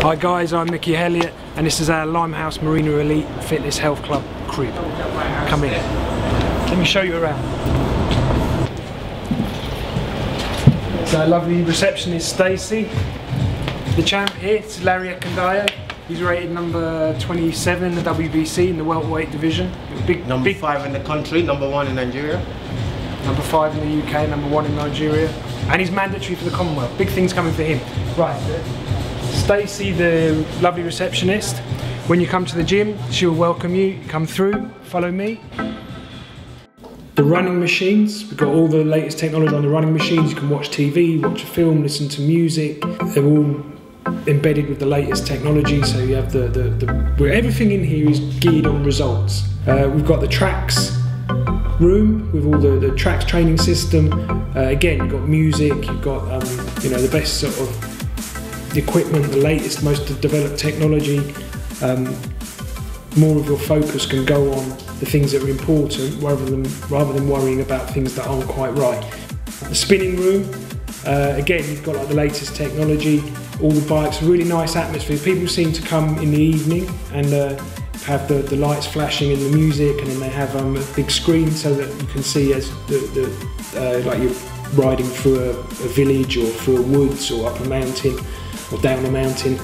Hi guys, I'm Mickey Elliott and this is our Limehouse Marina Elite Fitness Health Club crib. Come in. Let me show you around. So our lovely receptionist Stacey. The champ here is Larry Ekandayo. He's rated number 27 in the WBC in the welterweight division. Number 5 in the country, number 1 in Nigeria. Number 5 in the UK, number 1 in Nigeria. And he's mandatory for the Commonwealth. Big things coming for him. Right. Stacey, the lovely receptionist, when you come to the gym, she'll welcome you. Come through, follow me. The running machines, we've got all the latest technology on the running machines. You can watch TV, watch a film, listen to music. They're all embedded with the latest technology, so you have where everything in here is geared on results. We've got the tracks room with all the tracks training system. Again, you've got music, you've got you know, the best sort of equipment, the latest, most developed technology. More of your focus can go on the things that are important rather than worrying about things that aren't quite right. The spinning room, again, you've got like the latest technology, all the bikes, really nice atmosphere. People seem to come in the evening and have the lights flashing and the music, and then they have a big screen so that you can see as like you're riding through a village or through a woods or up a mountain or down a mountain,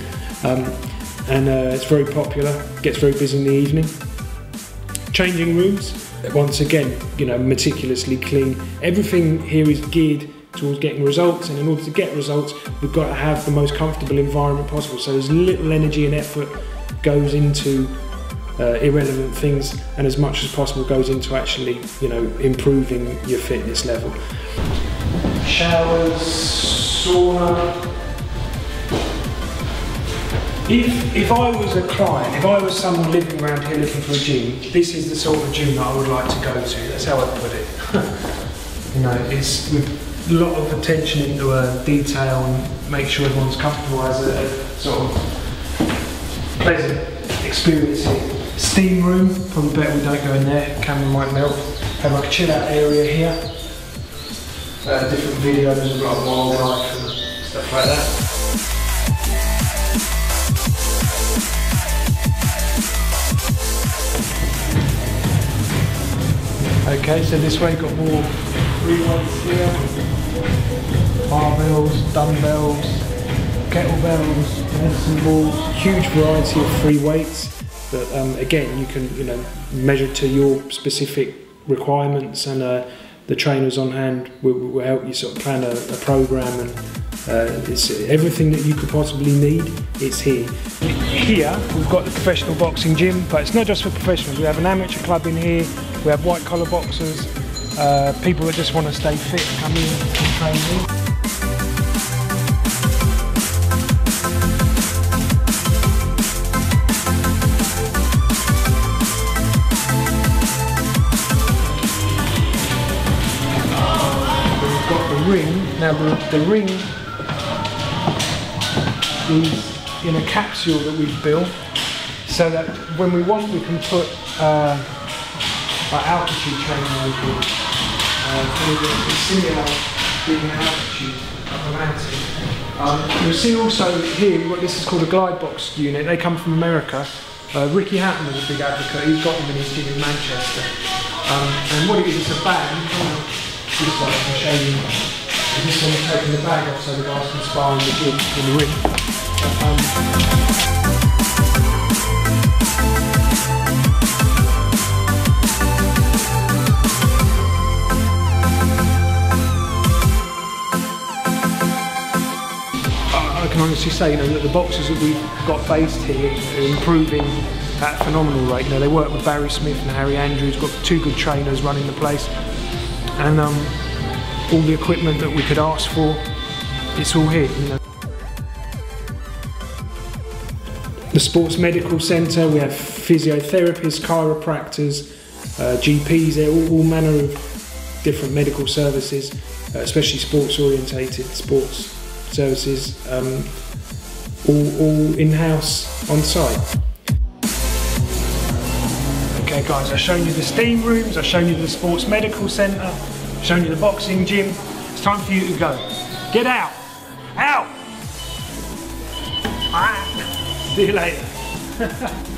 and it's very popular, gets very busy in the evening. Changing rooms, once again, you know, meticulously clean. Everything here is geared towards getting results, and in order to get results, we've got to have the most comfortable environment possible. So as little energy and effort goes into irrelevant things, and as much as possible goes into actually, you know, improving your fitness level. Showers, sauna. If I was a client, if I was someone living around here looking for a gym, this is the sort of gym that I would like to go to. That's how I'd put it. You know, it's with a lot of attention into detail and make sure everyone's comfortable, has a sort of pleasant experience here. Steam room, probably better we don't go in there, camera might melt. Have like a chill out area here. Different videos of like wildlife and stuff like that. Okay, so this way got more free weights here, barbells, dumbbells, kettlebells, medicine balls, huge variety of free weights that again you can, you know, measure to your specific requirements, and the trainers on hand will help you sort of plan a program, and it's everything that you could possibly need, it's here. Here we've got the professional boxing gym, but it's not just for professionals. We have an amateur club in here, we have white collar boxers, people that just want to stay fit come in and train here. We've got the ring. Now the ring is in a capsule that we've built, so that when we want we can put altitude training on board. To simulate being at altitude up a mountain. You'll see also here what this is called a glide box unit. They come from America. Ricky Hatton was a big advocate. He's got them in his gym in Manchester. And what it is, it's a bag. This one I can show you. This one is taking the bag off so the guys can spar in the gym in the ring. I can honestly say, you know, that the boxers that we've got based here are improving at a phenomenal rate. You know, they work with Barry Smith and Harry Andrews, got 2 good trainers running the place, and all the equipment that we could ask for, it's all here. You know. The Sports Medical Centre, we have physiotherapists, chiropractors, GPs, they're all manner of different medical services, especially sports orientated sports services, all in-house on site. Okay guys, I've shown you the steam rooms, I've shown you the Sports Medical Centre, I've shown you the boxing gym. It's time for you to go. Get out! Out! Ah. See you later.